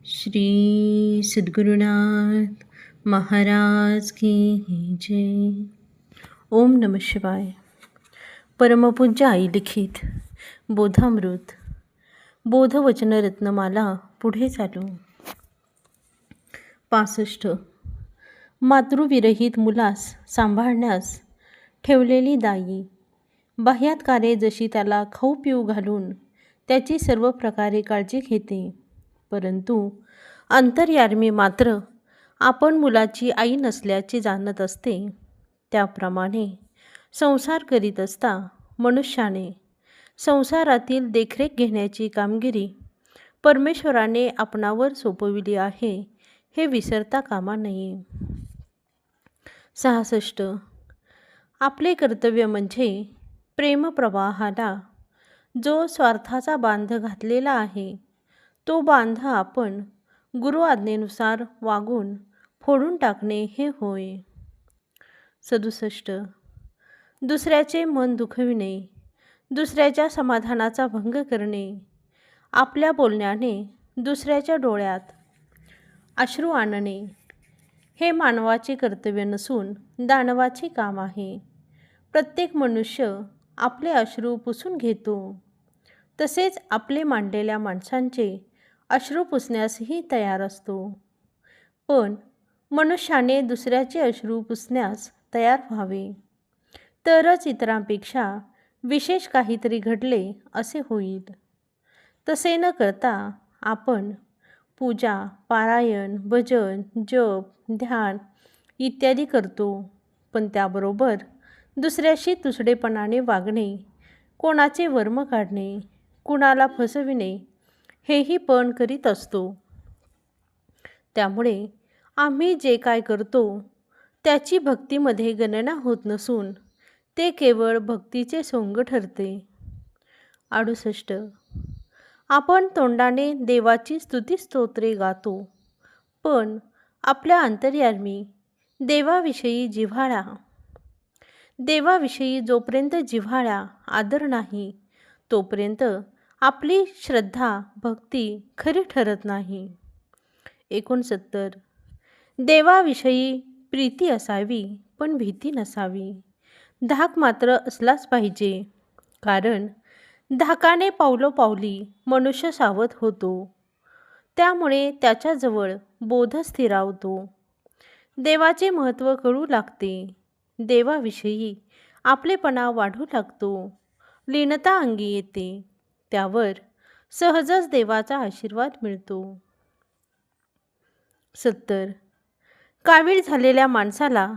श्री सद्गुरुनाथ महाराज की जय. ओम नमः शिवाय. परमपूज्य आई लिखित बोधामृत बोधवचन रत्नमाला पुढे चालू. 65. मातृविरहित मुलास सांभाळण्यास ठेवलेली दाई. बाह्यात कार्ये जशी त्याला खाऊ पिऊ घालून त्याची सर्व प्रकारे काळजी घेते, परंतु अंतर्यामी मात्र आपण मुलाची आई नसल्याचे जाणत असते. त्याप्रमाणे संसार करीत असता मनुष्याने संसारातील देखरेख घेण्याची कामगिरी परमेश्वराने आपणावर सोपविली आहे, हे विसरता कामा नये. 66. आपले कर्तव्य म्हणजे प्रेमप्रवाहाला जो स्वार्थाचा बांध घातलेला आहे, तो बांध आपण गुरु आज्ञेनुसार वागून फोडून टाकणे हे होय. 67. दुसऱ्याचे मन दुखविणे, दुसऱ्याच्या समाधानाचा भंग करणे, आपल्या बोलण्याने दुसऱ्याच्या डोळ्यात अश्रू आणणे हे मानवाचे कर्तव्य नसून दानवाचे काम आहे. प्रत्येक मनुष्य आपले अश्रू पुसून घेतो, तसेच आपले मांडलेल्या माणसांचे अश्रू पुसण्यासही तयार असतो. पण मनुष्याने दुसऱ्याचे अश्रू पुसण्यास तयार व्हावे, तरच इतरांपेक्षा विशेष काहीतरी घडले असे होईल. तसे न करता आपण पूजा, पारायण, भजन, जप, ध्यान इत्यादी करतो, पण त्याबरोबर दुसऱ्याशी तुसडेपणाने वागणे, कोणाचे वर्म काढणे, कुणाला फसविणे हेही पण करीत असतो. त्यामुळे आम्ही जे काय करतो त्याची भक्तीमध्ये गणना होत नसून ते केवळ भक्तीचे सोंग ठरते. 68. आपण तोंडाने देवाची स्तुतिस्तोत्रे गातो, पण आपल्या अंतर्यामी देवाविषयी जोपर्यंत जिव्हाळा आदर नाही, तोपर्यंत आपली श्रद्धा भक्ती खरी ठरत नाही. 69. देवाविषयी प्रीती असावी, पण भीती नसावी. धाक मात्र असलाच पाहिजे, कारण धाकाने पावलोपावली मनुष्य सावध होतो, त्यामुळे त्याच्याजवळ बोध स्थिरावतो. देवाचे महत्त्व कळू लागते, देवाविषयी आपलेपणा वाढू लागतो, लीनता अंगी येते, त्यावर सहजच देवाचा आशीर्वाद मिळतो. 70. कावीळ झालेल्या माणसाला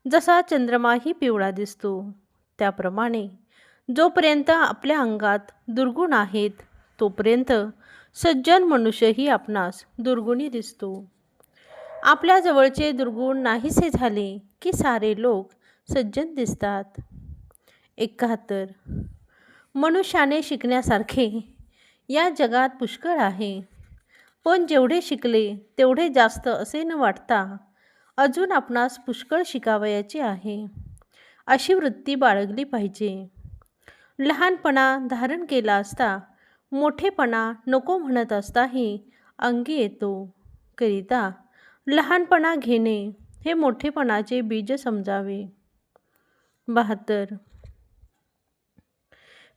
जसा चंद्रमाही पिवळा दिसतो, त्याप्रमाणे जोपर्यंत आपल्या अंगात दुर्गुण आहेत, तोपर्यंत सज्जन मनुष्यही आपणास दुर्गुणी दिसतो. आपल्या जवळचे दुर्गुण नाहीसे झाले की सारे लोक सज्जन दिसतात. 71. मनुष्याने शिकण्यासारखे या जगात पुष्कळ आहे, पण जेवढे शिकले तेवढे जास्त असे न वाटता अजून आपणास पुष्कळ शिकावयाचे आहे, अशी वृत्ती बाळगली पाहिजे. लहानपणा धारण केला असता मोठेपणा नको म्हणत असताही अंगी येतो, करिता लहानपणा घेणे हे मोठेपणाचे बीज समजावे. 72.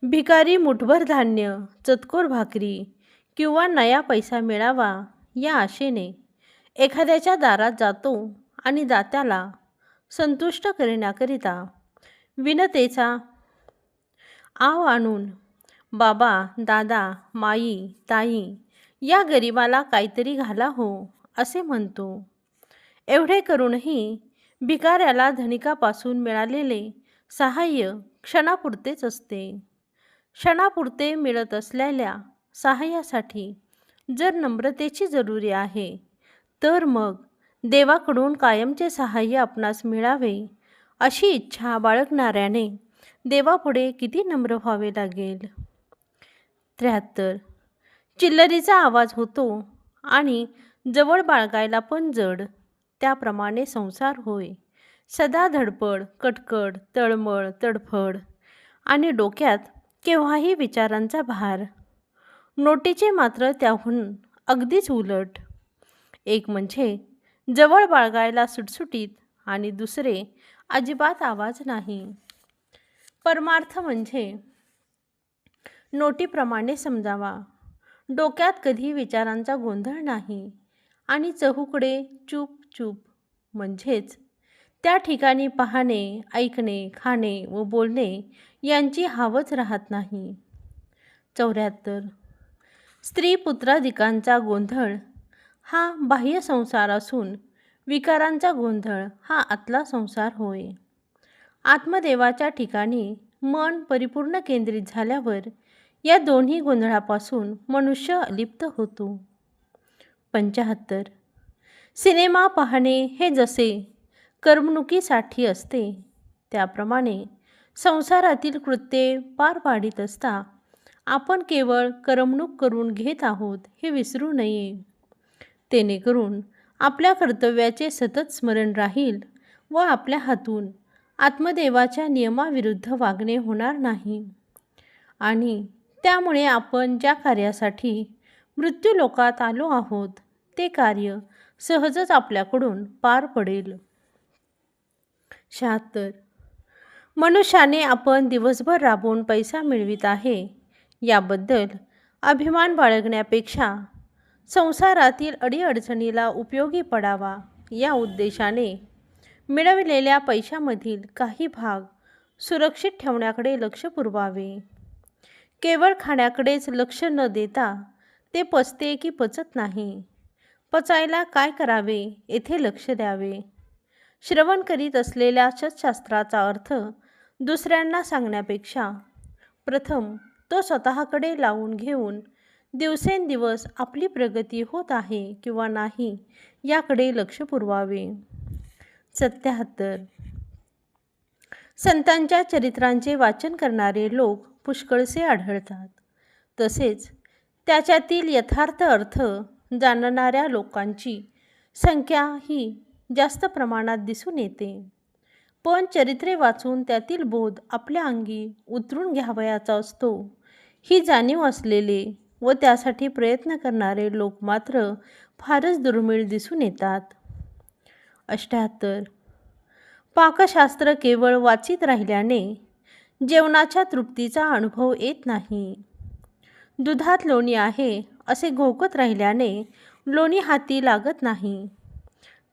भिकारी मुठभर धान्य, चतकोर भाकरी किंवा नया पैसा मिळावा या आशेने एखाद्याच्या दारात जातो आणि दात्याला संतुष्ट करण्याकरिता विनतेचा आव आणून बाबा, दादा, माई, ताई या गरिबाला काहीतरी घाला हो असे म्हणतो. एवढे करूनही भिकाऱ्याला धनिकापासून मिळालेले सहाय्य क्षणापुरतेच असते. क्षणापुरते मिळत असलेल्या सहाय्यासाठी जर नम्रतेची जरुरी आहे, तर मग देवाकडून कायमचे सहाय्य आपणास मिळावे अशी इच्छा बाळगणाऱ्याने देवापुढे किती नम्र व्हावे लागेल. 73. चिल्लरीचा आवाज होतो आणि जवळ बाळगायला पण जड, त्याप्रमाणे संसार होय. सदा धडपड, कटकट, तळमळ, तडफड आणि डोक्यात केव्हाही विचारांचा भार. नोटीचे मात्र त्याहून अगदीच उलट. एक म्हणजे जवळ बाळगायला सुटसुटीत आणि दुसरे अजिबात आवाज नाही. परमार्थ म्हणजे नोटीप्रमाणे समजावा. डोक्यात कधी विचारांचा गोंधळ नाही आणि चहूकडे चूप चूप म्हणजेच त्या ठिकाणी पाहणे, ऐकणे, खाणे व बोलणे यांची हावच राहत नाही. 74. स्त्री पुत्रादिकांचा गोंधळ हा बाह्य संसार असून विकारांचा गोंधळ हा आतला संसार होय. आत्मदेवाच्या ठिकाणी मन परिपूर्ण केंद्रित झाल्यावर या दोन्ही गोंधळापासून मनुष्य अलिप्त होतो. 75. सिनेमा पाहणे हे जसे करमणुकीसाठी असते त्याप्रमाणे संसारातील कृत्ये पार पाडित असता आपण केवळ करमणूक करून घेत आहोत हे विसरू नये. जेणेकरून आपल्या कर्तव्याचे सतत स्मरण राहील व आपल्या हातून आत्मदेवाच्या नियमाविरुद्ध वागणे होणार नाही आणि त्यामुळे आपण ज्या कार्यासाठी मृत्यूलोकात आलो आहोत ते कार्य सहजच आपल्याकडून पार पडेल. 76. मनुष्याने आपण दिवसभर राबवून पैसा मिळवित आहे याबद्दल अभिमान बाळगण्यापेक्षा संसारातील अडीअडचणीला उपयोगी पडावा या उद्देशाने मिळविलेल्या पैशामधील काही भाग सुरक्षित ठेवण्याकडे लक्ष पुरवावे. केवळ खाण्याकडेच लक्ष न देता ते पचते की पचत नाही, पचायला काय करावे येथे लक्ष द्यावे. श्रवण करीत असलेल्या सत्शास्त्राचा अर्थ दुसऱ्यांना सांगण्यापेक्षा प्रथम तो स्वतःकडे लावून घेऊन दिवसेंदिवस आपली प्रगती होत आहे किंवा नाही याकडे लक्ष पुरवावे. 77. संतांच्या चरित्रांचे वाचन करणारे लोक पुष्कळसे आढळतात. तसेच त्याच्यातील यथार्थ अर्थ जाणणाऱ्या लोकांची संख्या ही जास्त प्रमाणात दिसून येते. पण चरित्रे वाचून त्यातील बोध आपल्या अंगी उतरून घ्यावयाचा असतो ही जाणीव असलेले व त्यासाठी प्रयत्न करणारे लोक मात्र फारच दुर्मिळ दिसून येतात. 78. पाकशास्त्र केवळ वाचित राहिल्याने जेवणाच्या तृप्तीचा अनुभव येत नाही. दुधात लोणी आहे असे घोकत राहिल्याने लोणी हाती लागत नाही.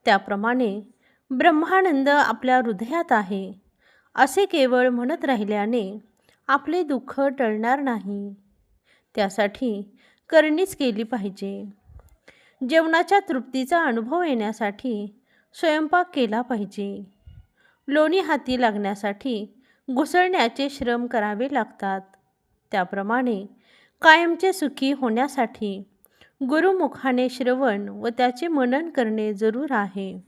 त्याप्रमाणे ब्रह्मानंद आपल्या हृदयात आहे असे केवळ म्हणत राहिल्याने आपले दुःख टळणार नाही. त्यासाठी करणीच केली पाहिजे. जेवणाच्या तृप्तीचा अनुभव येण्यासाठी स्वयंपाक केला पाहिजे. लोणी हाती लागण्यासाठी घुसळण्याचे श्रम करावे लागतात. त्याप्रमाणे कायमचे सुखी होण्यासाठी गुरुमुखाने श्रवण व त्याचे मनन करणे जरूर आहे.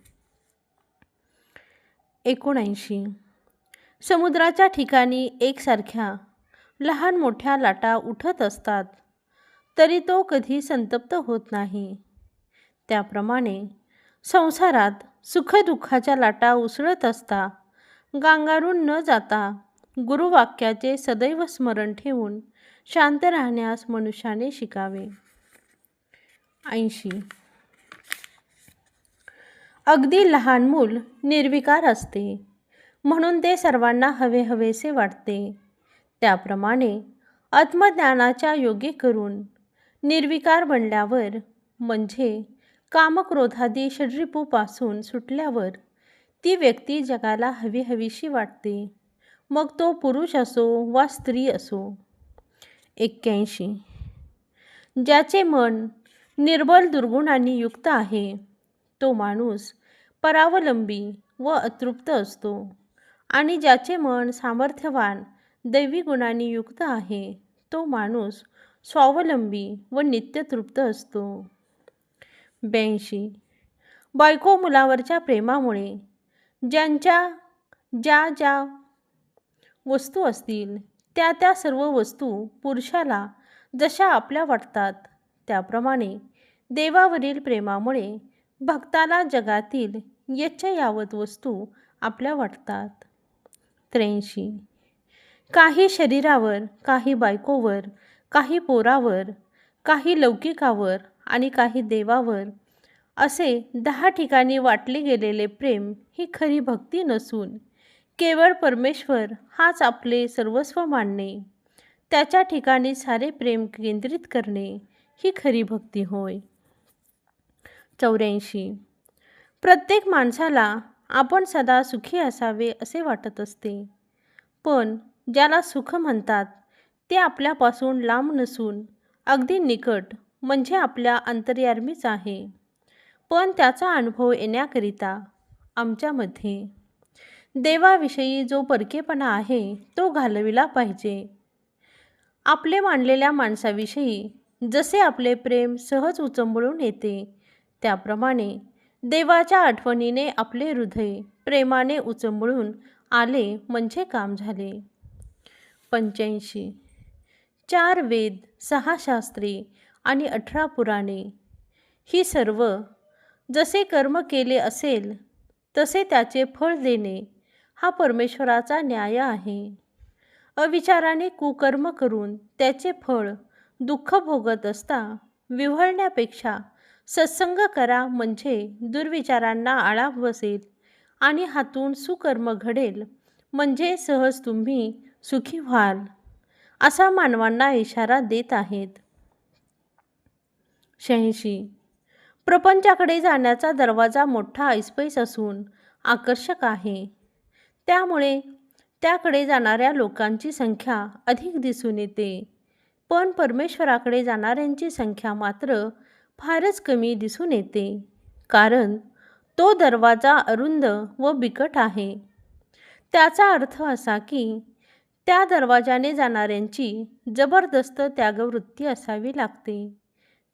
79. समुद्राच्या ठिकाणी एकसारख्या लहान मोठ्या लाटा उठत असतात तरी तो कधी संतप्त होत नाही. त्याप्रमाणे संसारात सुखदुःखाच्या लाटा उसळत असता गांगारून न जाता गुरुवाक्याचे सदैव स्मरण ठेवून शांत राहण्यास मनुष्याने शिकावे. 80. अगदी लहान मूल निर्विकार असते म्हणून ते सर्वांना हवेहवेसे वाटते. त्याप्रमाणे आत्मज्ञानाच्या योगी करून निर्विकार बनल्यावर म्हणजे कामक्रोधादी षड्रिपूपासून सुटल्यावर ती व्यक्ती जगाला हवीहवीशी वाटते, मग तो पुरुष असो वा स्त्री असो. 81. ज्याचे मन निर्बल दुर्गुणांनी युक्त आहे तो माणूस परावलंबी व अतृप्त असतो आणि ज्याचे मन सामर्थ्यवान दैवी गुणांनी युक्त आहे तो माणूस स्वावलंबी व नित्यतृप्त असतो. 82. बायको मुलावरच्या प्रेमामुळे ज्या ज्या वस्तू असतील त्या सर्व वस्तू पुरुषाला जशा आपल्या वाटतात त्याप्रमाणे देवावरील प्रेमामुळे भक्ताला जगातील यच्चयावत वस्तू आपल्या वाटतात. 83. काही शरीरावर, काही बायकोवर, काही पोरावर, काही लौकिकावर आणि काही देवावर असे 10 ठिकाणी वाटले गेलेले प्रेम ही खरी भक्ती नसून केवळ परमेश्वर हाच आपले सर्वस्व मानणे, त्याच्या ठिकाणी सारे प्रेम केंद्रित करणे ही खरी भक्ती होय. 84. प्रत्येक माणसाला आपण सदा सुखी असावे असे वाटत असते, पण ज्याला सुख म्हणतात ते आपल्यापासून लांब नसून अगदी निकट म्हणजे आपल्या अंतर्यामीच आहे. पण त्याचा अनुभव येण्याकरिता आमच्यामध्ये देवाविषयी जो परकेपणा आहे तो घालविला पाहिजे. आपले मानलेल्या माणसाविषयी जसे आपले प्रेम सहज उचंबळून येते, त्याप्रमाणे देवाच्या आठवणीने आपले हृदय प्रेमाने उचंबळून आले म्हणजे काम झाले. 85. 4 वेद, 6 शास्त्रे आणि 18 पुराणे ही सर्व जसे कर्म केले असेल तसे त्याचे फळ देणे हा परमेश्वराचा न्याय आहे. अविचाराने कुकर्म करून त्याचे फळ दुःख भोगत असता विव्हळण्यापेक्षा सत्संग करा म्हणजे दुर्विचारांना आळा बसेल आणि हातून सुकर्म घडेल म्हणजे सहज तुम्ही सुखी व्हाल, असा मानवांना इशारा देत आहेत. 86. प्रपंचाकडे जाण्याचा दरवाजा मोठा ऐसपैस असून आकर्षक आहे, त्यामुळे त्याकडे जाणाऱ्या लोकांची संख्या अधिक दिसून येते, पण परमेश्वराकडे जाणाऱ्यांची संख्या मात्र फारच कमी दिसून येते, कारण तो दरवाजा अरुंद व बिकट आहे. त्याचा अर्थ असा की त्या दरवाजाने जाणाऱ्यांची जबरदस्त त्यागवृत्ती असावी लागते,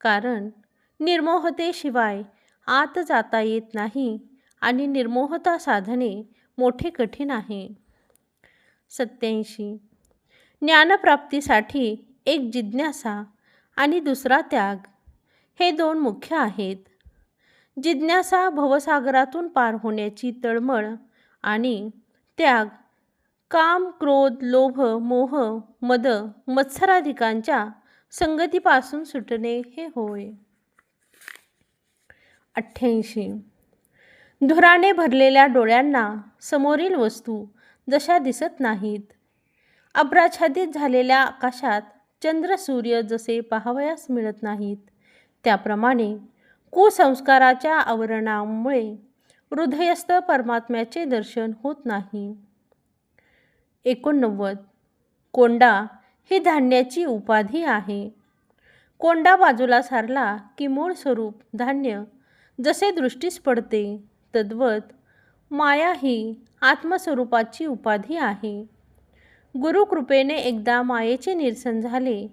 कारण निर्मोहतेशिवाय आत जाता येत नाही आणि निर्मोहता साधने मोठे कठीण आहे. 87. ज्ञानप्राप्तीसाठी एक जिज्ञासा आणि दुसरा त्याग हे 2 मुख्य आहेत. जिज्ञासा भवसागरातून पार होण्याची तळमळ आणि त्याग काम, क्रोध, लोभ, मोह, मद, मत्सराधिकांच्या संगतीपासून सुटणे हे होय. 88. धुराने भरलेल्या डोळ्यांना समोरील वस्तू जशा दिसत नाहीत, अभ्राच्छादित झालेल्या आकाशात चंद्र सूर्य जसे पाहावयास मिळत नाहीत, त्याप्रमाणे कुसंस्काराच्या आवरणामुळे हृदयस्थ परमात्म्याचे दर्शन होत नाही. 89. कोंडा ही धान्याची उपाधी आहे. कोंडा बाजूला सारला की मूळ स्वरूप धान्य जसे दृष्टीस पडते, तद्वत माया ही आत्मस्वरूपाची उपाधी आहे. गुरुकृपेने एकदा मायेचे निरसन झाले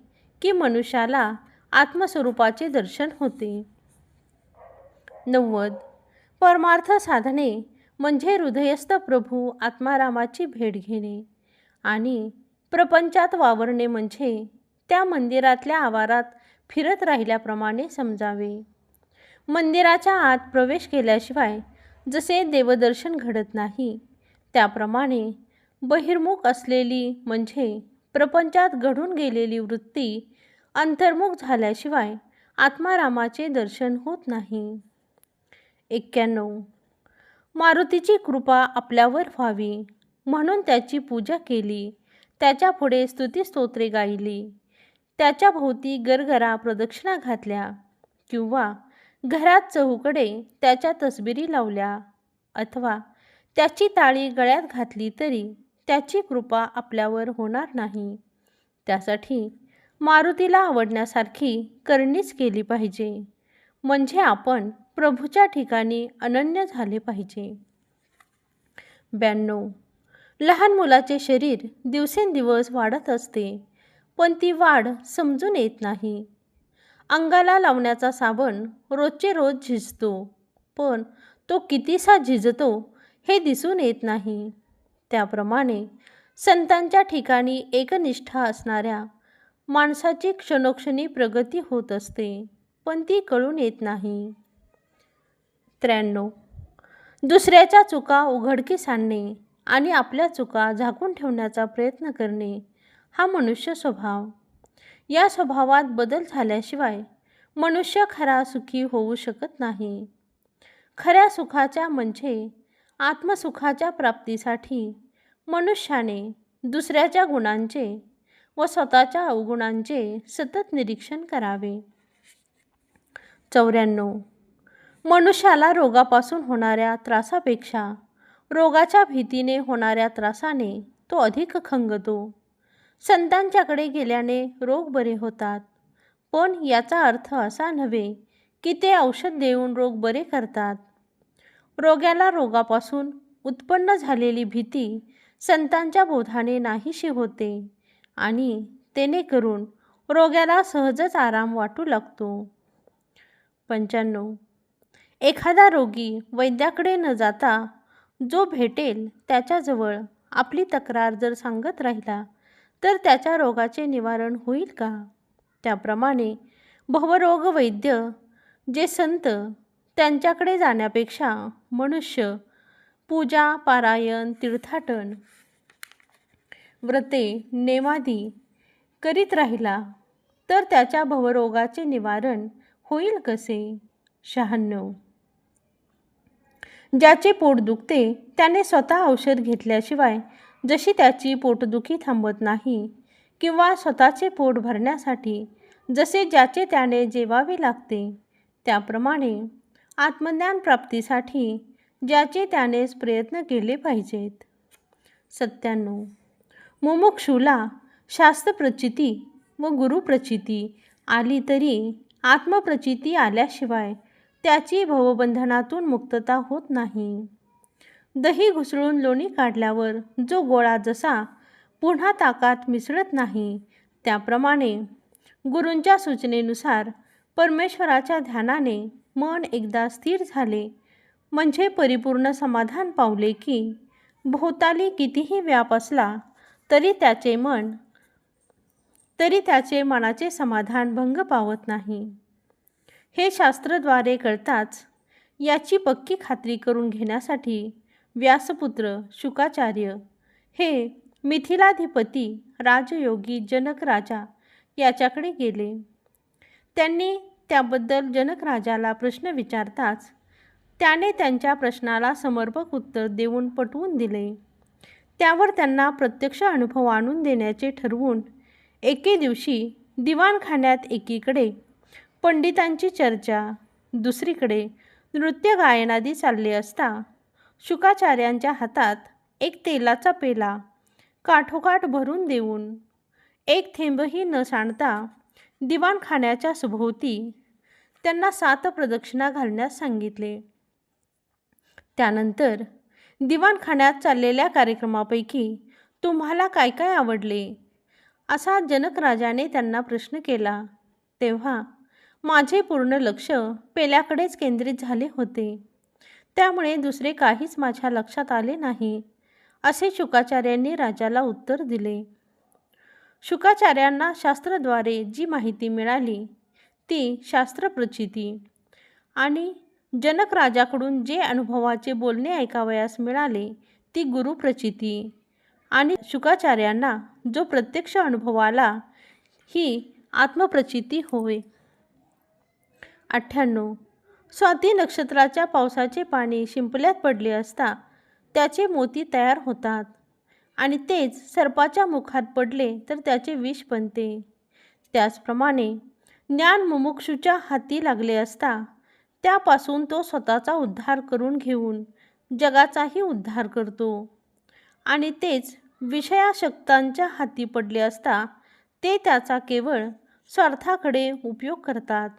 की मनुष्याला आत्मस्वरूपाचे दर्शन होते. 90. परमार्थ साधने म्हणजे हृदयस्थ प्रभू आत्मारामाची भेट घेणे आणि प्रपंचात वावरणे म्हणजे त्या मंदिरातल्या आवारात फिरत राहिल्याप्रमाणे समजावे. मंदिराच्या आत प्रवेश केल्याशिवाय जसे देवदर्शन घडत नाही, त्याप्रमाणे बहिर्मुख असलेली म्हणजे प्रपंचात घडून गेलेली वृत्ती अंतर्मुख झाल्याशिवाय आत्मारामाचे दर्शन होत नाही. 91. मारुतीची कृपा आपल्यावर व्हावी म्हणून त्याची पूजा केली, त्याच्या पुढे स्तुतिस्तोत्रे गायली, त्याच्या भोवती गरगरा प्रदक्षिणा घातल्या किंवा घरात चहूकडे त्याच्या तसबिरी लावल्या अथवा त्याची ताळी गळ्यात घातली तरी त्याची कृपा आपल्यावर होणार नाही. त्यासाठी मारुतीला आवडण्यासारखी करणीच केली पाहिजे, म्हणजे आपण प्रभूच्या ठिकाणी अनन्य झाले पाहिजे. 92. लहान मुलाचे शरीर दिवसेंदिवस वाढत असते, पण ती वाढ समजून येत नाही. अंगाला लावण्याचा साबण रोजचे रोज झिजतो, पण तो कितीसा झिजतो हे दिसून येत नाही. त्याप्रमाणे संतांच्या ठिकाणी एकनिष्ठा असणाऱ्या माणसाची क्षणोक्षणी प्रगती होत असते, पण ती कळून येत नाही. 93. दुसऱ्याच्या चुका उघडकीस आणणे आणि आपल्या चुका झाकून ठेवण्याचा प्रयत्न करणे हा मनुष्य स्वभाव. या स्वभावात बदल झाल्याशिवाय मनुष्य खरा सुखी होऊ शकत नाही. खऱ्या सुखाच्या म्हणजे आत्मसुखाच्या प्राप्तीसाठी मनुष्याने दुसऱ्याच्या गुणांचे व स्वतःच्या अवगुणांचे सतत निरीक्षण करावे. 94. मनुष्याला रोगापासून होणाऱ्या त्रासापेक्षा रोगाच्या भीतीने होणाऱ्या त्रासाने तो अधिक खंगतो. संतांच्याकडे गेल्याने रोग बरे होतात, पण याचा अर्थ असा नव्हे की ते औषध देऊन रोग बरे करतात. रोग्याला रोगापासून उत्पन्न झालेली भीती संतांच्या बोधाने नाहीशी होते आणि तेने करून रोग्याला सहजच आराम वाटू लागतो. 95. एखादा रोगी वैद्याकडे न जाता जो भेटेल त्याच्याजवळ आपली तक्रार जर सांगत राहिला तर त्याच्या रोगाचे निवारण होईल का? त्याप्रमाणे भवरोग वैद्य जे संत त्यांच्याकडे जाण्यापेक्षा मनुष्य पूजा, पारायण, तीर्थाटन, व्रते, नेमादी करीत राहिला तर त्याच्या भवरोगाचे निवारण होईल कसे? 96. ज्याचे पोट दुखते त्याने स्वतः औषध घेतल्याशिवाय जशी त्याची पोटदुखी थांबत नाही किंवा स्वतःचे पोट भरण्यासाठी जसे ज्याचे त्याने जेवावे लागते त्याप्रमाणे आत्मज्ञान प्राप्तीसाठी ज्याचे त्यानेच प्रयत्न केले पाहिजेत. 97. मुमुक्षूला शास्त्रप्रचिती व गुरुप्रचिती आली तरी आत्मप्रचिती आल्याशिवाय त्याची भवबंधनातून मुक्तता होत नाही. दही घुसळून लोणी काढल्यावर जो गोळा जसा पुन्हा ताकात मिसळत नाही त्याप्रमाणे गुरूंच्या सूचनेनुसार परमेश्वराच्या ध्यानाने मन एकदा स्थिर झाले म्हणजे परिपूर्ण समाधान पावले की भोवताली कितीही व्याप असला तरी त्याचे मनाचे समाधान भंग पावत नाही. हे शास्त्रद्वारे कळताच याची पक्की खात्री करून घेण्यासाठी व्यासपुत्र शुकाचार्य हे मिथिलाधिपती राजयोगी जनक राजा याच्याकडे गेले. त्यांनी त्याबद्दल जनक राजाला प्रश्न विचारताच त्याने त्यांच्या प्रश्नाला समर्पक उत्तर देऊन पटवून दिले. त्यावर त्यांना प्रत्यक्ष अनुभव आणून देण्याचे ठरवून एके दिवशी दिवाणखान्यात एकीकडे पंडितांची चर्चा, दुसरीकडे नृत्य गायनादी चालले असता शुकाचार्यांच्या हातात एक तेलाचा पेला काठोकाठ भरून देऊन एक थेंबही न सांडता दिवाणखान्याच्या सभोवती त्यांना 7 प्रदक्षिणा घालण्यास सांगितले. त्यानंतर दिवाणखान्यात चाललेल्या कार्यक्रमापैकी तुम्हाला काय काय आवडले असा जनक राजाने त्यांना प्रश्न केला. तेव्हा माझे पूर्ण लक्ष पेल्याकडेच केंद्रित झाले होते, त्यामुळे दुसरे काहीच माझ्या लक्षात आले नाही असे शुकाचार्यांनी राजाला उत्तर दिले. शुकाचार्यांना शास्त्राद्वारे जी माहिती मिळाली ती शास्त्रप्रचिती आणि जनक राजाकडून जे अनुभवाचे बोलणे ऐकावयास मिळाले ती गुरुप्रचिती आणि शुकाचार्यांना जो प्रत्यक्ष अनुभव आला ही आत्मप्रचिती होय. 98. स्वाती नक्षत्राच्या पावसाचे पाणी शिंपल्यात पडले असता त्याचे मोती तयार होतात आणि तेच सर्पाच्या मुखात पडले तर त्याचे विष बनते. त्याचप्रमाणे ज्ञान मुमुक्षूच्या हाती लागले असता त्यापासून तो स्वतःचा उद्धार करून घेऊन जगाचाही उद्धार करतो आणि तेच विषयाशक्तांच्या हाती पडले असता ते त्याचा केवळ स्वार्थाकडे उपयोग करतात.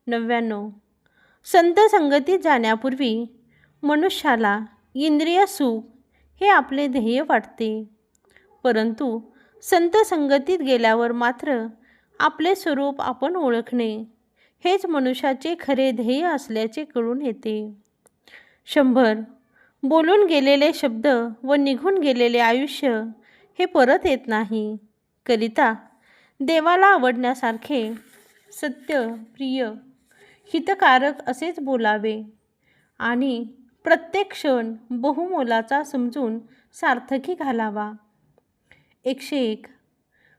99. संत संगतीत जाण्यापूर्वी मनुष्याला इंद्रिय सुख हे आपले ध्येय वाटते, परंतु संत संगतीत गेल्यावर मात्र आपले स्वरूप आपण ओळखणे हेच मनुष्याचे खरे ध्येय असल्याचे कळून येते. 100. बोलून गेलेले शब्द व निघून गेलेले आयुष्य हे परत येत नाही करिता देवाला आवडण्यासारखे सत्य, प्रिय, हितकारक असेच बोलावे आणि प्रत्येक क्षण बहुमोलाचा समजून सार्थकी घालावा. 101.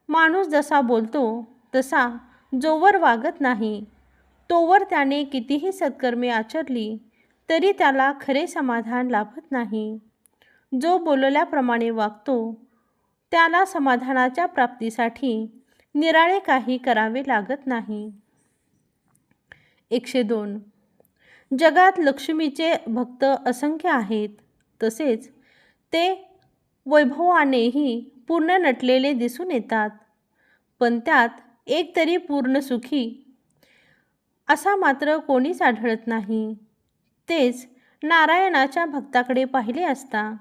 माणूस जसा बोलतो तसा जोवर वागत नाही तोवर त्याने कितीही सत्कर्मे आचरली तरी त्याला खरे समाधान लाभत नाही. जो बोलल्याप्रमाणे वागतो त्याला समाधानाच्या प्राप्तीसाठी निराळे काही करावे लागत नाही. 102. जगात लक्ष्मीचे भक्त असंख्य आहेत. तसेच ते वैभवानेही पूर्ण नटलेले दिसून येतात. पण त्यात एक तरी पूर्ण सुखी असा मात्र कोणीच आढळत नाही. तेच नारायणाच्या भक्ताकडे पाहिले असता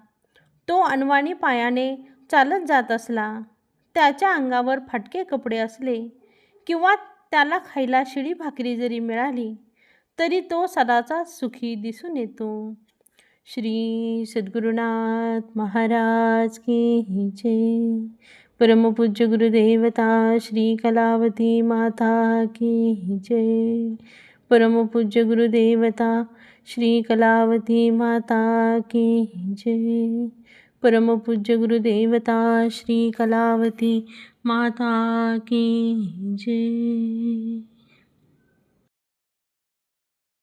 तो अनवाणी पायाने चालत जात असला, त्याच्या अंगावर फाटके कपडे असले किंवा त्याला खायला शिळी भाकरी जरी मिळाली तरी तो सदाचा सुखी दिसून येतो. श्री सद्गुरुनाथ महाराज की जय. परमपूज्य गुरुदेवता श्री कलावती माता की जय. परमपूज्य गुरुदेवता श्री कलावती माता की जय. परमपूज्य गुरुदेवता श्री कलावती माता की जय.